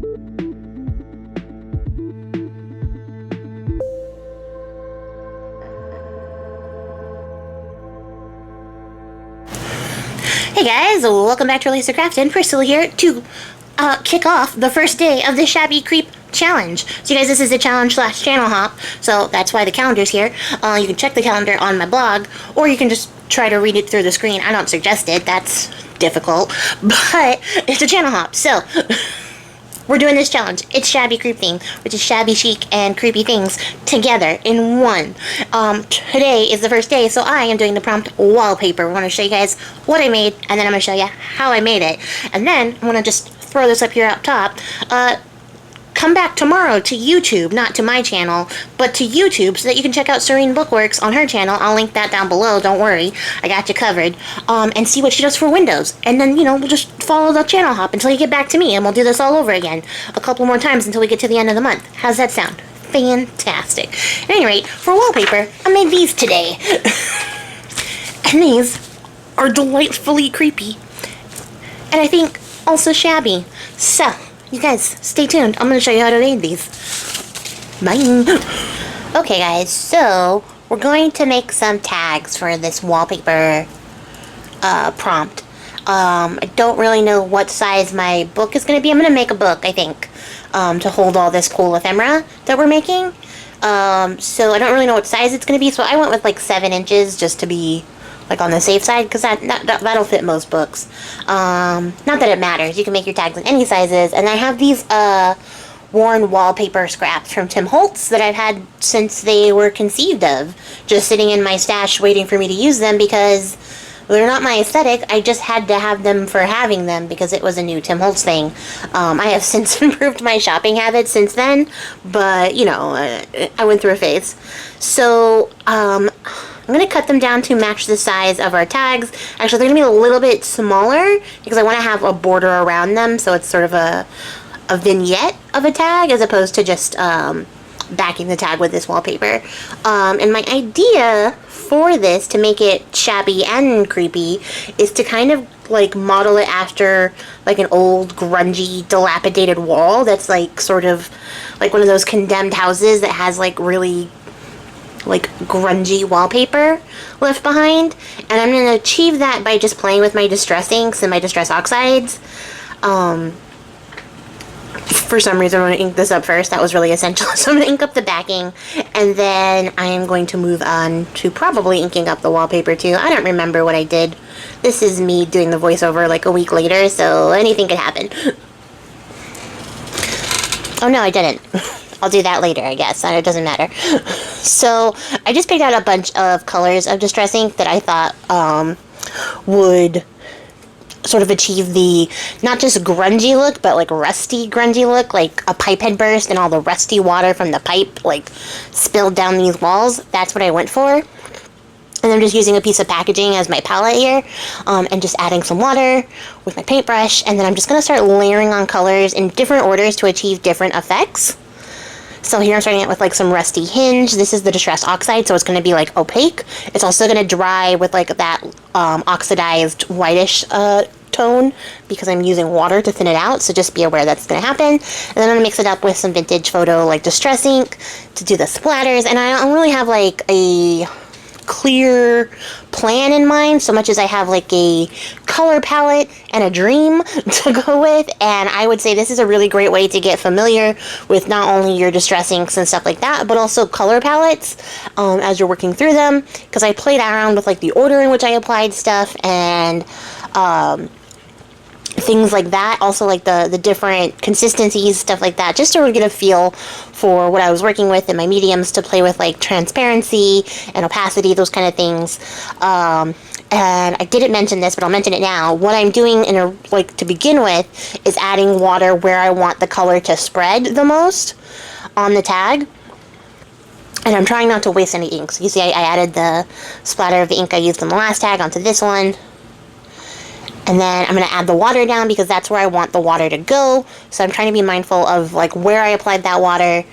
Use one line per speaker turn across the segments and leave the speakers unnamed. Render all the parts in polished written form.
Hey guys, welcome back to releasethecraftin. Priscilla here to kick off the first day of the Shabby Creep Challenge. So you guys, this is a challenge / channel hop, so that's why the calendar's here. You can check the calendar on my blog, or you can just try to read it through the screen. I don't suggest it, that's difficult, but it's a channel hop, so we're doing this challenge. It's Shabby Creep theme, which is shabby chic and creepy things together in one. Today is the first day, so I am doing the prompt wallpaper. I want to show you guys what I made, and then I'm going to show you how I made it. And then I'm going to just throw this up here up top. Come back tomorrow to YouTube, not to my channel, but to YouTube, so that you can check out Serene Bookworks on her channel. I'll link that down below, don't worry, I got you covered, and see what she does for Windows. And then, you know, we'll just follow the channel hop until you get back to me, and we'll do this all over again a couple more times until we get to the end of the month. How's that sound? Fantastic. At any rate, for wallpaper, I made these today. And these are delightfully creepy, and I think also shabby. So, you guys, stay tuned. I'm going to show you how to make these. Bye. Okay, guys, so we're going to make some tags for this wallpaper prompt. I don't really know what size my book is going to be. I'm going to make a book, I think, to hold all this cool ephemera that we're making. So I don't really know what size it's going to be, so I went with like 7 inches just to be like on the safe side, because that'll fit most books. Not that it matters. You can make your tags in any sizes. And I have these worn wallpaper scraps from Tim Holtz that I've had since they were conceived of, just sitting in my stash waiting for me to use them, because they're not my aesthetic. I just had to have them for having them because it was a new Tim Holtz thing. I have since improved my shopping habits since then, but you know, I went through a phase. So I'm going to cut them down to match the size of our tags. Actually, they're going to be a little bit smaller because I want to have a border around them, so it's sort of a vignette of a tag as opposed to just backing the tag with this wallpaper. And my idea for this, to make it shabby and creepy, is to kind of like model it after like an old grungy dilapidated wall that's like sort of like one of those condemned houses that has like really like grungy wallpaper left behind. And I'm going to achieve that by just playing with my distress inks and my distress oxides. For some reason I'm going to ink this up first. That was really essential. So I'm going to ink up the backing, and then I am going to move on to probably inking up the wallpaper too. I don't remember what I did. This is me doing the voiceover like a week later, so anything could happen. Oh no, I didn't. I'll do that later, I guess. It doesn't matter. So I just picked out a bunch of colors of distress ink that I thought would sort of achieve the not just grungy look, but like rusty grungy look, like a pipe had burst and all the rusty water from the pipe like spilled down these walls. That's what I went for. And I'm just using a piece of packaging as my palette here, and just adding some water with my paintbrush, and then I'm just going to start layering on colors in different orders to achieve different effects. So here I'm starting it with like some rusty hinge. This is the distress oxide, so it's going to be like opaque. It's also going to dry with like that oxidized whitish tone, because I'm using water to thin it out, so just be aware that's going to happen. And then I'm going to mix it up with some vintage photo like distress ink to do the splatters. And I don't really have like a clear plan in mind so much as I have like a color palette and a dream to go with. And I would say this is a really great way to get familiar with not only your distress inks and stuff like that, but also color palettes as you're working through them, because I played around with like the order in which I applied stuff and things like that, also like the different consistencies, stuff like that, just to get a feel for what I was working with in my mediums, to play with like transparency and opacity, those kind of things. And I didn't mention this, but I'll mention it now. What I'm doing to begin with is adding water where I want the color to spread the most on the tag. And I'm trying not to waste any ink. So you see I added the splatter of the ink I used on the last tag onto this one. And then I'm going to add the water down because that's where I want the water to go. So I'm trying to be mindful of like where I applied that water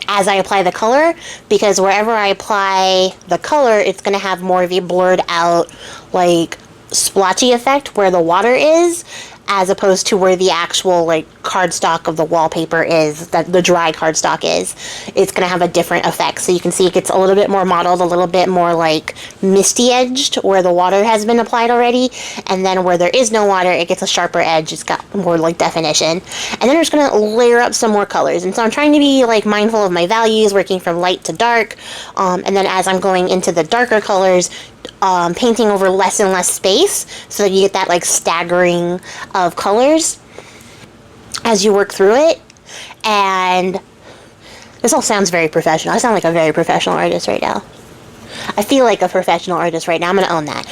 as I apply the color, because wherever I apply the color, it's going to have more of a blurred out like splotchy effect where the water is, as opposed to where the actual like cardstock of the wallpaper is, that the dry cardstock is. It's going to have a different effect. So you can see it gets a little bit more mottled, a little bit more like misty edged where the water has been applied already, and then where there is no water it gets a sharper edge. It's got more like definition. And then I'm just going to layer up some more colors, and so I'm trying to be like mindful of my values, working from light to dark, and then as I'm going into the darker colors, painting over less and less space so that you get that like staggering of colors as you work through it. And this all sounds very professional. I sound like a very professional artist right now. I feel like a professional artist right now. I'm gonna own that.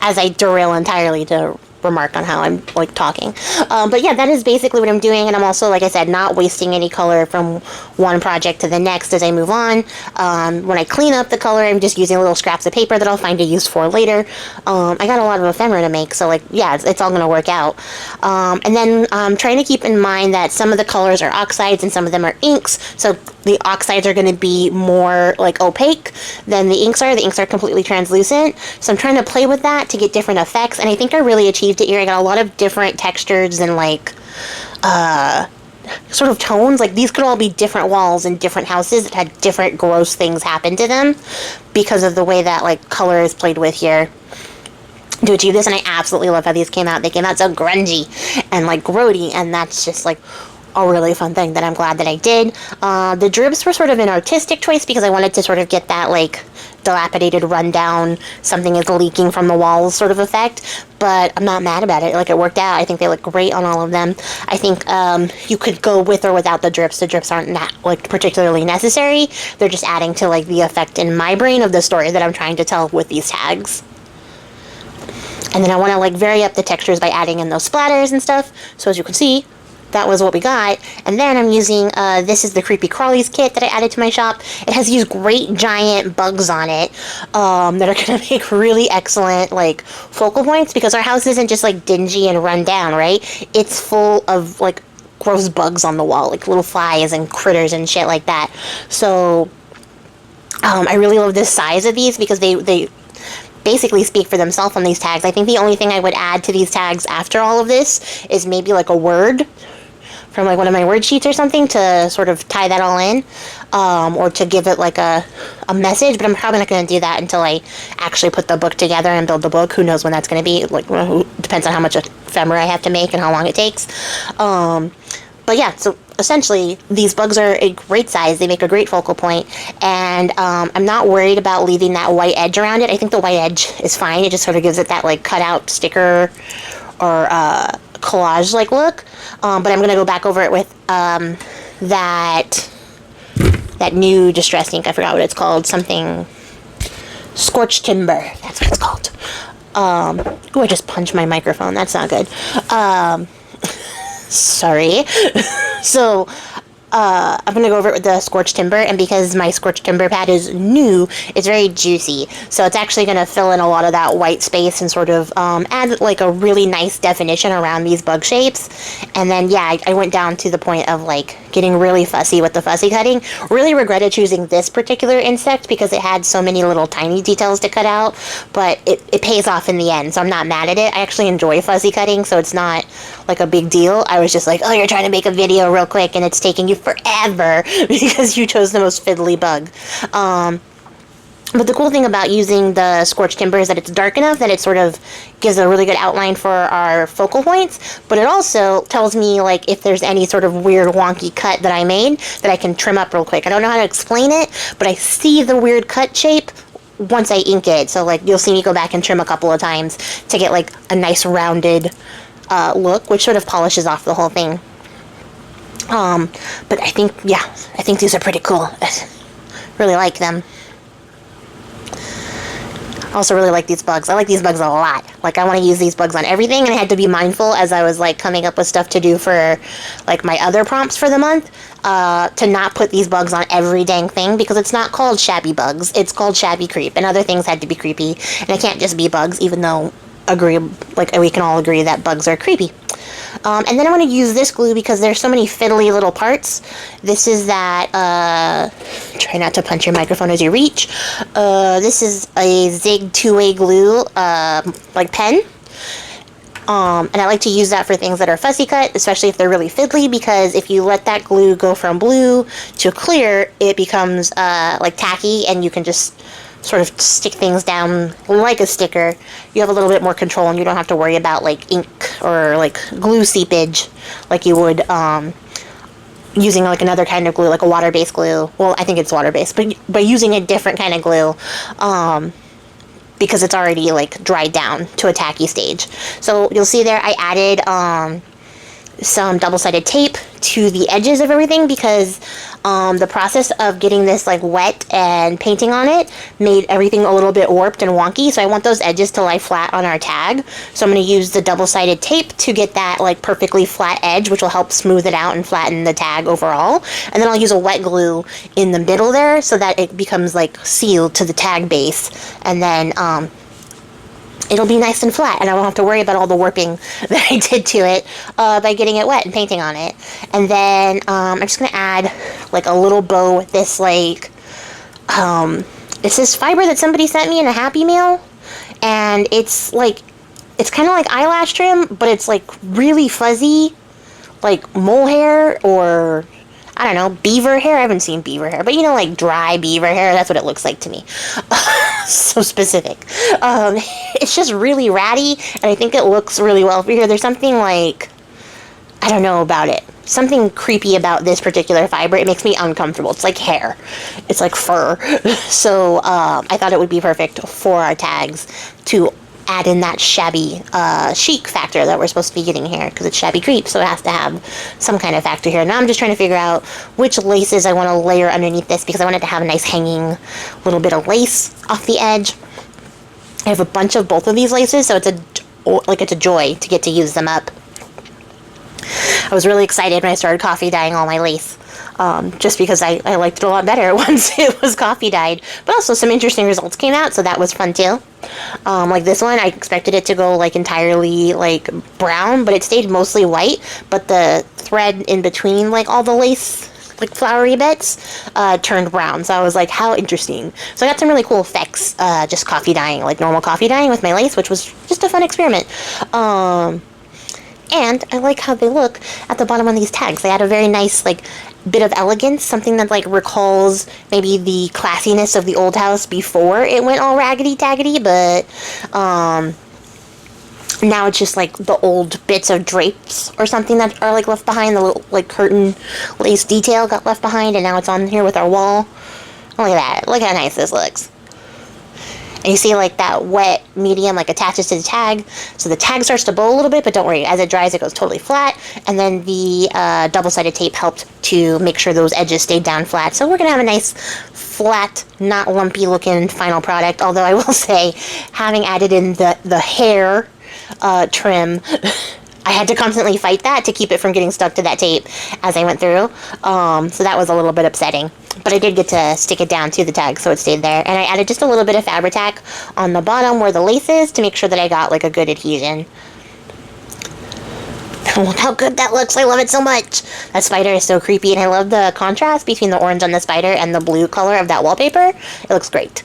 As I derail entirely to remark on how I'm like talking, but yeah, that is basically what I'm doing. And I'm also, like I said, not wasting any color from one project to the next as I move on. When I clean up the color, I'm just using little scraps of paper that I'll find a use for later. I got a lot of ephemera to make, so like yeah, it's all gonna work out. And then I'm trying to keep in mind that some of the colors are oxides and some of them are inks, so the oxides are going to be more like opaque than the inks are. The inks are completely translucent, so I'm trying to play with that to get different effects, and I think I really achieved it here. I got a lot of different textures and like sort of tones. Like these could all be different walls in different houses that had different gross things happen to them because of the way that like color is played with here to achieve this. And I absolutely love how these came out. They came out so grungy and like grody, and that's just like a really fun thing that I'm glad that I did. The drips were sort of an artistic choice because I wanted to sort of get that like dilapidated, rundown, something is leaking from the walls sort of effect, but I'm not mad about it. Like it worked out. I think they look great on all of them. I think you could go with or without the drips. The drips aren't like particularly necessary. They're just adding to like the effect in my brain of the story that I'm trying to tell with these tags. And then I want to like vary up the textures by adding in those splatters and stuff. So as you can see, that was what we got. And then I'm using, this is the Creepy Crawlies kit that I added to my shop. It has these great giant bugs on it that are going to make really excellent like focal points, because our house isn't just like dingy and run down, right? It's full of like gross bugs on the wall, like little flies and critters and shit like that. So I really love the size of these because they basically speak for themselves on these tags. I think the only thing I would add to these tags after all of this is maybe like a word from like one of my word sheets or something to sort of tie that all in, or to give it like a message, but I'm probably not going to do that until I actually put the book together and build the book. Who knows when that's going to be, like depends on how much ephemera I have to make and how long it takes. But yeah, so essentially these bugs are a great size. They make a great focal point, and I'm not worried about leaving that white edge around it. I think the white edge is fine. It just sort of gives it that like cutout sticker or collage like look, but I'm gonna go back over it with that new distress ink. I forgot what it's called. Something Scorch Timber. That's what it's called. Oh, I just punched my microphone. That's not good. Sorry. So I'm going to go over it with the Scorch Timber, and because my Scorch Timber pad is new, it's very juicy. So it's actually going to fill in a lot of that white space and sort of add like a really nice definition around these bug shapes. And then, yeah, I went down to the point of like getting really fussy with the fussy cutting. Really regretted choosing this particular insect because it had so many little tiny details to cut out, but it pays off in the end, so I'm not mad at it. I actually enjoy fuzzy cutting, so it's not like a big deal. I was just like, oh, you're trying to make a video real quick and it's taking you forever because you chose the most fiddly bug. But the cool thing about using the Scorch Timber is that it's dark enough that it sort of gives a really good outline for our focal points, but it also tells me like if there's any sort of weird wonky cut that I made that I can trim up real quick. I don't know how to explain it, but I see the weird cut shape once I ink it. So like you'll see me go back and trim a couple of times to get like a nice rounded look, which sort of polishes off the whole thing. But I think these are pretty cool. I really like them. I also really like these bugs. I like these bugs a lot. Like, I want to use these bugs on everything, and I had to be mindful as I was, like, coming up with stuff to do for, like, my other prompts for the month, to not put these bugs on every dang thing, because it's not called shabby bugs. It's called shabby creep, and other things had to be creepy, and it can't just be bugs, even though we can all agree that bugs are creepy. And then I'm going to use this glue because there's so many fiddly little parts. This is that, try not to punch your microphone as you reach. This is a Zig 2-way glue, like pen. And I like to use that for things that are fussy cut, especially if they're really fiddly, because if you let that glue go from blue to clear, it becomes like tacky, and you can just sort of stick things down like a sticker. You have a little bit more control, and you don't have to worry about like ink or like glue seepage like you would using like another kind of glue, like a water-based glue. Well, I think it's water-based, but using a different kind of glue, because it's already like dried down to a tacky stage. So you'll see there I added some double-sided tape to the edges of everything, because the process of getting this like wet and painting on it made everything a little bit warped and wonky, so I want those edges to lie flat on our tag. So I'm going to use the double-sided tape to get that like perfectly flat edge, which will help smooth it out and flatten the tag overall. And then I'll use a wet glue in the middle there so that it becomes like sealed to the tag base, and then it'll be nice and flat, and I won't have to worry about all the warping that I did to it by getting it wet and painting on it. And then I'm just going to add like a little bow with this like, it's this fiber that somebody sent me in a Happy Meal, and it's like, it's kind of like eyelash trim, but it's like really fuzzy, like mole hair, or I don't know, beaver hair. I haven't seen beaver hair, but you know, like dry beaver hair, that's what it looks like to me. So specific. It's just really ratty, and I think it looks really well for here. There's something like, I don't know about it, something creepy about this particular fiber. It makes me uncomfortable. It's like hair. It's like fur. So I thought it would be perfect for our tags to add in that shabby chic factor that we're supposed to be getting here, because it's shabby creep, so it has to have some kind of factor here. Now I'm just trying to figure out which laces I want to layer underneath this, because I want it to have a nice hanging little bit of lace off the edge. I have a bunch of both of these laces, so it's a joy to get to use them up. I was really excited when I started coffee dyeing all my lace, just because I liked it a lot better once it was coffee dyed. But also some interesting results came out, so that was fun too. Like this one, I expected it to go like entirely like brown, but it stayed mostly white. But the thread in between like all the lace, like flowery bits, turned brown. So I was like, how interesting. So I got some really cool effects, just coffee dyeing, like normal coffee dyeing with my lace, which was just a fun experiment. And I like how they look at the bottom on these tags. They add a very nice, like, bit of elegance, something that, like, recalls maybe the classiness of the old house before it went all raggedy-taggedy, but, now it's just, like, the old bits of drapes or something that are, like, left behind. The little, like, curtain lace detail got left behind, and now it's on here with our wall. Look at that. Look how nice this looks. And you see like that wet medium like attaches to the tag, so the tag starts to bow a little bit, but don't worry, as it dries it goes totally flat. And then the double-sided tape helped to make sure those edges stayed down flat. So we're gonna have a nice flat, not lumpy looking final product. Although I will say, having added in the hair trim, I had to constantly fight that to keep it from getting stuck to that tape as I went through. So that was a little bit upsetting. But I did get to stick it down to the tag, so it stayed there. And I added just a little bit of Fabri-Tac on the bottom where the lace is to make sure that I got like a good adhesion. Look how good that looks. I love it so much. That spider is so creepy, and I love the contrast between the orange on the spider and the blue color of that wallpaper. It looks great.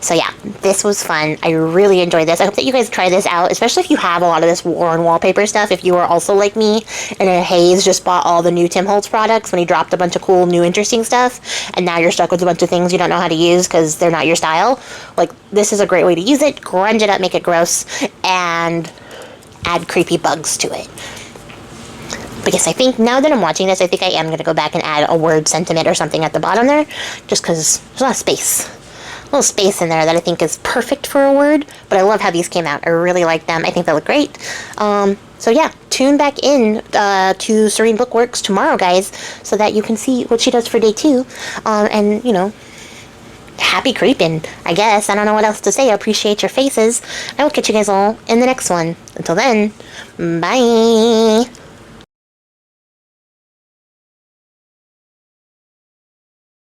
So yeah, this was fun. I really enjoyed this. I hope that you guys try this out, especially if you have a lot of this worn wallpaper stuff. If you are also like me, and Hayes just bought all the new Tim Holtz products when he dropped a bunch of cool, new, interesting stuff, and now you're stuck with a bunch of things you don't know how to use because they're not your style. Like, this is a great way to use it. Grunge it up, make it gross, and add creepy bugs to it. But yes, I think now that I'm watching this, I think I am going to go back and add a word sentiment or something at the bottom there, just because there's a lot of space. A little space in there that I think is perfect for a word, but I love how these came out. I really like them. I think they look great. So yeah, tune back in to Serene Bookworks tomorrow, guys, so that you can see what she does for day 2. And, you know, happy creeping, I guess. I don't know what else to say. I appreciate your faces. I will catch you guys all in the next one. Until then, bye!